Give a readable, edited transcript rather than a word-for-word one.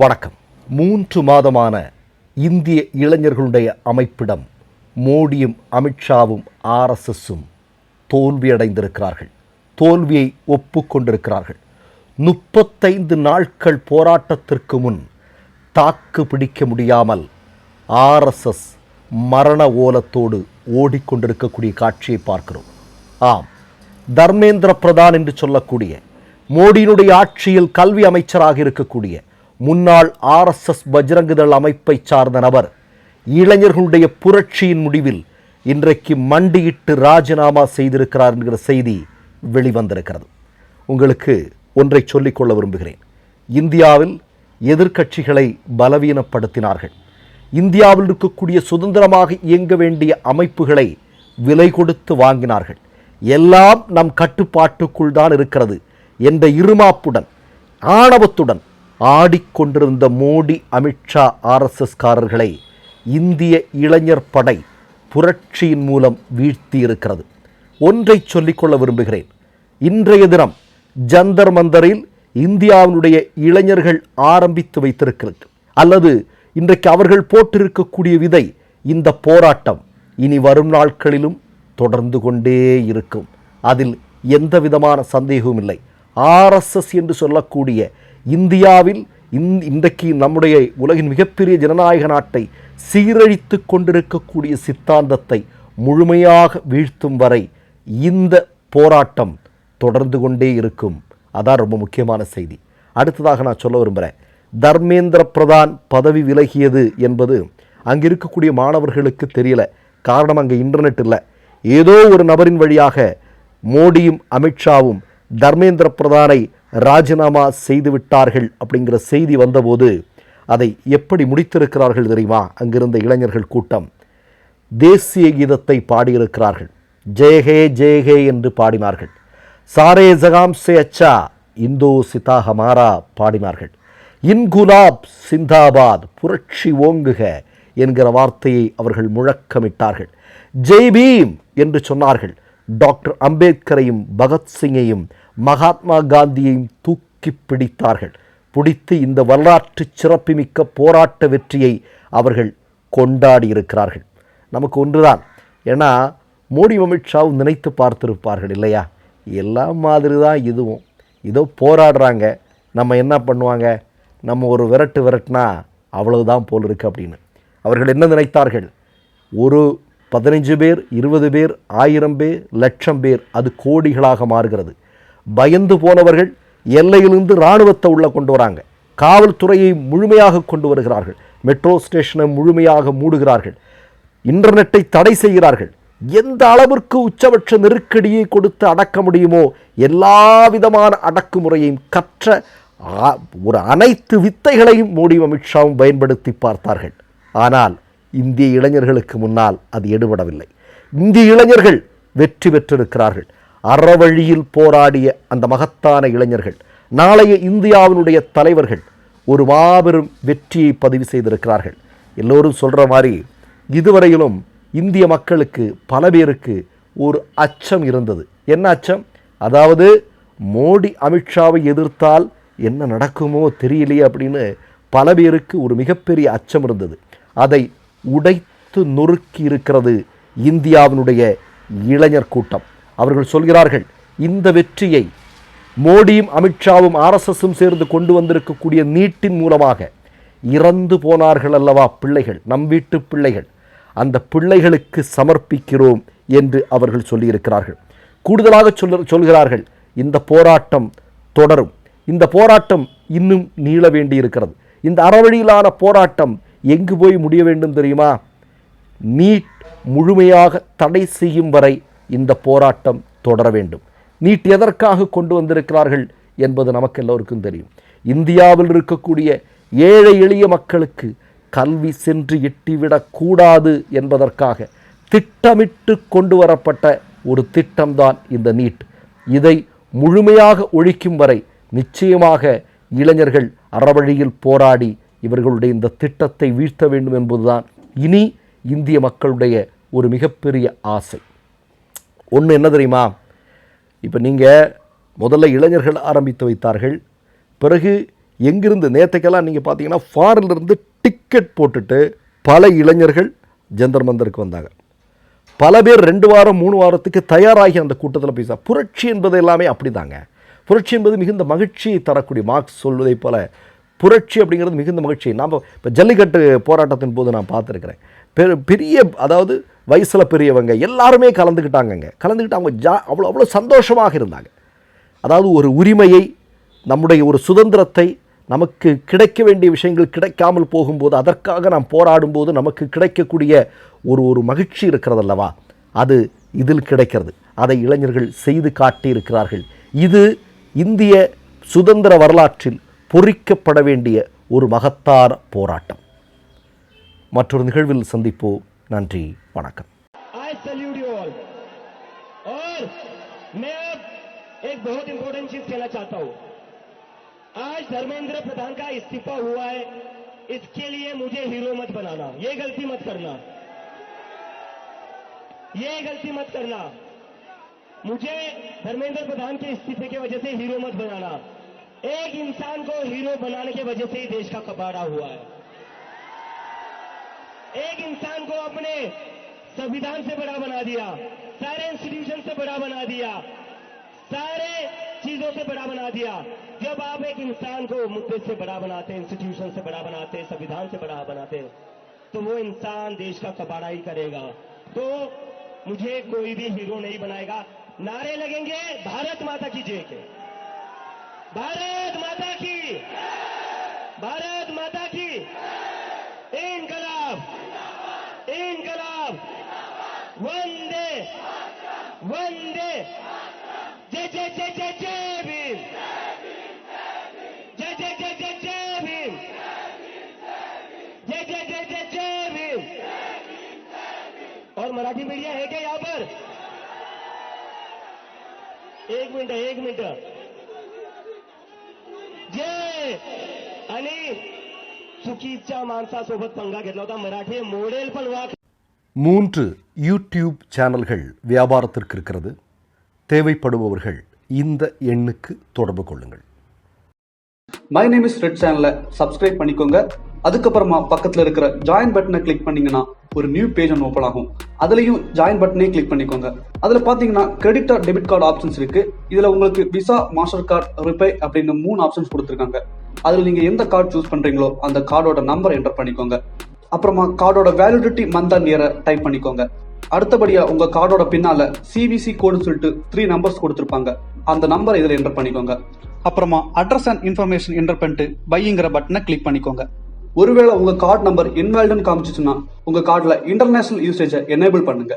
வணக்கம். 3 மாதமான இந்திய இளைஞர்களுடைய அமைப்பிடம் மோடியும் அமித்ஷாவும் ஆர்எஸ்எஸும் தோல்வியடைந்திருக்கிறார்கள். தோல்வியை ஒப்புக்கொண்டிருக்கிறார்கள். 35 நாட்கள் போராட்டத்திற்கு முன் தாக்கு பிடிக்க முடியாமல் ஆர்எஸ்எஸ் மரண ஓலத்தோடு ஓடிக்கொண்டிருக்கக்கூடிய காட்சியை பார்க்கிறோம். ஆம், தர்மேந்திர பிரதான் என்று சொல்லக்கூடிய மோடியினுடைய ஆட்சியில் கல்வி அமைச்சராக இருக்கக்கூடிய முன்னாள் ஆர்எஸ்எஸ் பஜ்ரங்கதள் அமைப்பை சார்ந்த நபர் இளைஞர்களுடைய புரட்சியின் முடிவில் இன்றைக்கு மண்டியிட்டு ராஜினாமா செய்திருக்கிறார் என்கிற செய்தி வெளிவந்திருக்கிறது. உங்களுக்கு ஒன்றை சொல்லிக்கொள்ள விரும்புகிறேன். இந்தியாவில் எதிர்க்கட்சிகளை பலவீனப்படுத்தினார்கள். இந்தியாவில் இருக்கக்கூடிய சுதந்திரமாக இயங்க வேண்டிய அமைப்புகளை விலை கொடுத்து வாங்கினார்கள். எல்லாம் நம் கட்டுப்பாட்டுக்குள் தான் இருக்கிறது என்ற இருமாப்புடன் ஆணவத்துடன் ஆடிக்கொண்டிருந்த மோடி அமித்ஷா ஆர்எஸ்எஸ்காரர்களை இந்திய இளைஞர் படை புரட்சியின் மூலம் வீழ்த்தி இருக்கிறது. ஒன்றை சொல்லிக்கொள்ள விரும்புகிறேன். இன்றைய தினம் ஜந்தர் மந்தரில் இந்தியாவினுடைய இளைஞர்கள் ஆரம்பித்து வைத்திருக்கிறது அல்லது இன்றைக்கு அவர்கள் போட்டிருக்கக்கூடிய விதை இந்த போராட்டம் இனி வரும் நாட்களிலும் தொடர்ந்து கொண்டே இருக்கும். அதில் எந்த விதமான சந்தேகமும் இல்லை. ஆர்எஸ்எஸ் என்று சொல்லக்கூடிய இந்தியாவில் இன்றைக்கு நம்முடைய உலகின் மிகப்பெரிய ஜனநாயக நாட்டை சீரழித்து கொண்டிருக்கக்கூடிய சித்தாந்தத்தை முழுமையாக வீழ்த்தும் வரை இந்த போராட்டம் தொடர்ந்து கொண்டே இருக்கும். அதான் ரொம்ப முக்கியமான செய்தி. அடுத்ததாக நான் சொல்ல விரும்புகிறேன். தர்மேந்திர பிரதான் பதவி விலகியது என்பது அங்கே இருக்கக்கூடிய மாணவர்களுக்கு தெரியல. காரணம், அங்கே இன்டர்நெட் இல்லை. ஏதோ ஒரு நபரின் வழியாக மோடியும் அமித்ஷாவும் தர்மேந்திர பிரதானை ராஜினாமா செய்து விட்டார்கள் அப்படிங்கிற செய்தி வந்தபோது அதை எப்படி முடித்திருக்கிறார்கள் தெரியுமா? அங்கிருந்த இளைஞர்கள் கூட்டம் தேசிய கீதத்தை பாடியிருக்கிறார்கள். ஜெயஹே ஜெயஹே என்று பாடினார்கள். சாரே ஜகாம் சே அச்சா இந்தோ சிதா ஹமாரா பாடினார்கள். இன்குலாப் சிந்தாபாத் புரட்சி ஓங்குக என்கிற வார்த்தையை அவர்கள் முழக்கமிட்டார்கள். ஜெய் பீம் என்று சொன்னார்கள். டாக்டர் அம்பேத்கரையும் பகத்சிங்கையும் மகாத்மா காந்தியையும் தூக்கி பிடித்தார்கள். பிடித்து இந்த வரலாற்று சிறப்புமிக்க போராட்ட வெற்றியை அவர்கள் கொண்டாடி இருக்கிறார்கள். நமக்கு ஒன்றுதான். ஏன்னா மோடி அமித்ஷாவும் நினைத்து பார்த்திருப்பார்கள் இல்லையா? எல்லாம் மாதிரி தான் இதுவும். இதோ போராடுறாங்க, நம்ம என்ன பண்ணுவாங்க, நம்ம ஒரு விரட்டுனா அவ்வளவுதான் போல் இருக்கு அப்படின்னு அவர்கள் என்ன நினைத்தார்கள்? ஒரு 15 பேர், 20 பேர், 1000 பேர், லட்சம் பேர், அது கோடிகளாக மாறுகிறது. பயந்து போனவர்கள் எல்லையிலிருந்து இராணுவத்தை உள்ள கொண்டு வராங்க. காவல்துறையை முழுமையாக கொண்டு வருகிறார்கள். மெட்ரோ ஸ்டேஷனை முழுமையாக மூடுகிறார்கள். இன்டர்நெட்டை தடை செய்கிறார்கள். எந்த அளவிற்கு உச்சபட்ச நெருக்கடியை கொடுத்து அடக்க முடியுமோ எல்லா விதமான அடக்குமுறையையும் கற்ற ஒரு அனைத்து வித்தைகளையும் மோடி அமித்ஷாவும் பயன்படுத்தி பார்த்தார்கள். ஆனால் இந்திய இளைஞர்களுக்கு முன்னால் அது எடுபடவில்லை. இந்திய இளைஞர்கள் வெற்றி பெற்றிருக்கிறார்கள். அறவழியில் போராடிய அந்த மகத்தான இளைஞர்கள் நாளைய இந்தியாவினுடைய தலைவர்கள் ஒரு மாபெரும் வெற்றியை பதிவு செய்திருக்கிறார்கள். எல்லோரும் சொல்கிற மாதிரி இதுவரையிலும் இந்திய மக்களுக்கு பல பேருக்கு ஒரு அச்சம் இருந்தது. என்ன அச்சம்? அதாவது மோடி அமித்ஷாவை எதிர்த்தால் என்ன நடக்குமோ தெரியலையே அப்படின்னு பல பேருக்கு ஒரு மிகப்பெரிய அச்சம் இருந்தது. அதை உடைத்து நொறுக்கி இருக்கிறது இந்தியாவினுடைய இளைஞர் கூட்டம். அவர்கள் சொல்கிறார்கள், இந்த வெற்றியை மோடியும் அமித்ஷாவும் ஆர்எஸ்எஸும் சேர்ந்து கொண்டு வந்திருக்கக்கூடிய நீட்டின் மூலமாக இறந்து போனார்கள் அல்லவா பிள்ளைகள், நம் வீட்டு பிள்ளைகள், அந்த பிள்ளைகளுக்கு சமர்ப்பிக்கிறோம் என்று அவர்கள் சொல்லியிருக்கிறார்கள். கூடுதலாக சொல்கிறார்கள், இந்த போராட்டம் தொடரும். இந்த போராட்டம் இன்னும் நீள வேண்டியிருக்கிறது. இந்த அறவழியிலான போராட்டம் எங்கு போய் முடிய வேண்டும் தெரியுமா? நீட் முழுமையாக தடை செய்யும் வரை இந்த போராட்டம் தொடர வேண்டும். நீட் எதற்காக கொண்டு வந்திருக்கிறார்கள் என்பது நமக்கு எல்லோருக்கும் தெரியும். இந்தியாவில் இருக்கக்கூடிய ஏழை எளிய மக்களுக்கு கல்வி சென்று எட்டிவிடக்கூடாது என்பதற்காக திட்டமிட்டு கொண்டு வரப்பட்ட ஒரு திட்டம்தான் இந்த நீட். இதை முழுமையாக ஒழிக்கும் வரை நிச்சயமாக இளைஞர்கள் அறவழியில் போராடி இவர்களுடைய இந்த திட்டத்தை வீழ்த்த வேண்டும் என்பதுதான் இனி இந்திய மக்களுடைய ஒரு மிகப்பெரிய ஆசை. ஒன்று என்ன தெரியுமா? இப்போ நீங்கள் முதல்ல இளைஞர்கள் ஆரம்பித்து வைத்தார்கள். பிறகு எங்கிருந்து நேற்றுக்கெல்லாம் நீங்கள் பார்த்தீங்கன்னா ஃபாரின்லேருந்து டிக்கெட் போட்டுட்டு பல இளைஞர்கள் ஜந்தர் மந்தருக்கு வந்தாங்க. பல பேர் 2 வாரம் 3 வாரத்துக்கு தயாராகி அந்த கூட்டத்தில் பேச. புரட்சி என்பது எல்லாமே அப்படி தாங்க. புரட்சி என்பது மிகுந்த மகிழ்ச்சியை தரக்கூடிய, மார்க்ஸ் சொல்வதை போல புரட்சி அப்படிங்கிறது மிகுந்த மகிழ்ச்சி. நாம் இப்போ ஜல்லிக்கட்டு போராட்டத்தின் போது நான் பார்த்துருக்கிறேன். பெரிய அதாவது வயசில் பெரியவங்க எல்லாருமே கலந்துக்கிட்டு அவங்க அவ்வளோ சந்தோஷமாக இருந்தாங்க. அதாவது ஒரு உரிமையை, நம்முடைய ஒரு சுதந்திரத்தை, நமக்கு கிடைக்க வேண்டிய விஷயங்கள் கிடைக்காமல் போகும்போது அதற்காக நாம் போராடும்போது நமக்கு கிடைக்கக்கூடிய ஒரு மகிழ்ச்சி இருக்கிறதல்லவா, அது இதில் கிடைக்கிறது. அதை இளைஞர்கள் செய்து காட்டியிருக்கிறார்கள். இது இந்திய சுதந்திர வரலாற்றில் பொறிக்கப்பட வேண்டிய ஒரு மகத்தான போராட்டம். மற்றொரு நிகழ்வில் சந்திப்போம். நன்றி, வணக்கம். एक बहुत इंपॉर्टेंट चीज कहना चाहता हूं। आज धर्मेंद्र प्रधान का इस्तीफा हुआ है, इसके लिए मुझे हीरो मत बनाना, ये गलती मत करना, ये गलती मत करना। मुझे धर्मेंद्र प्रधान के इस्तीफे की वजह से हीरो मत बनाना। एक इंसान को हीरो बनाने की वजह से ही देश का कबाड़ा हुआ है। एक इंसान को अपने संविधान से बड़ा बना दिया, सारे इंस्टीट्यूशन से बड़ा बना दिया, सारे चीजों से बड़ा बना दिया। जब आप एक इंसान को मुद्दे से बड़ा बनाते, इंस्टीट्यूशन से बड़ा बनाते, संविधान से बड़ा बनाते, तो वो इंसान देश का कबाड़ा ही करेगा। तो मुझे कोई भी हीरो नहीं बनाएगा। नारे लगेंगे भारत माता की जय के, भारत माता की, भारत माता की, इनकलाब, इनकलाब, वंदे वंदे, जय जय जय जय जय भीम, जय जय जय जय जय भीम, जय जय जय जय जय भीम। और मराठी मीडिया है क्या यहां पर? एक मिनिट जय। आणि चुकीच्या माणसासोबत पंगा घेतला होता. मराठी मोडेल पण वाक. 3 யூடியூப் சேனல்கள் வியாபாரத்திற்கு இருக்கிறது. தேவைப்படுபவர்கள் இந்த எண்ணுக்கு தொடர்பு கொள்ளுங்கள். மை நேம் இஸ் ரெட் சேனலை சப்ஸ்கிரைப் பண்ணிக்கோங்க. அதுக்கப்புறமா பக்கத்தில் இருக்கிற ஜாயின் பட்டனை கிளிக் பண்ணீங்கன்னா ஒரு நியூ பேஜ் ஒன்று ஓப்பன் ஆகும். அதுலயும் ஜாயின் பட்டனே கிளிக் பண்ணிக்கோங்க. அதுல பாத்தீங்கன்னா credit R debit card options இருக்கு. இதுல உங்களுக்கு விசா, மாஸ்டர் கார்டு, ரிப்பே அப்படின்னு 3 ஆப்ஷன்ஸ் கொடுத்துருக்காங்க. அதுல நீங்க எந்த கார்டு சூஸ் பண்றீங்களோ அந்த கார்டோட நம்பர் என்டர் பண்ணிக்கோங்க. அப்புறமா கார்டோட வேலிடிட்டி மந்த் அண்ட் இயரை டைப் பண்ணிக்கோங்க. அடுத்தபடியா உங்க கார்டோட பின்னால சிவிசி கோடுன்னு சொல்லிட்டு 3 நம்பர்ஸ் கொடுத்துருப்பாங்க. அந்த நம்பர் இதுல என்டர் பண்ணிக்கோங்க. அப்புறமா அட்ரஸ் அண்ட் இன்ஃபர்மேஷன் என்டர் பண்ணிட்டு பைங்கிற பட்டனை கிளிக் பண்ணிக்கோங்க. ஒருவேளை உங்க கார்டு நம்பர் இன்வாலிட்னு காமிச்சிச்சுன்னா உங்க கார்டுல இன்டர்நேஷனல் யூசேஜை எனேபிள் பண்ணுங்க.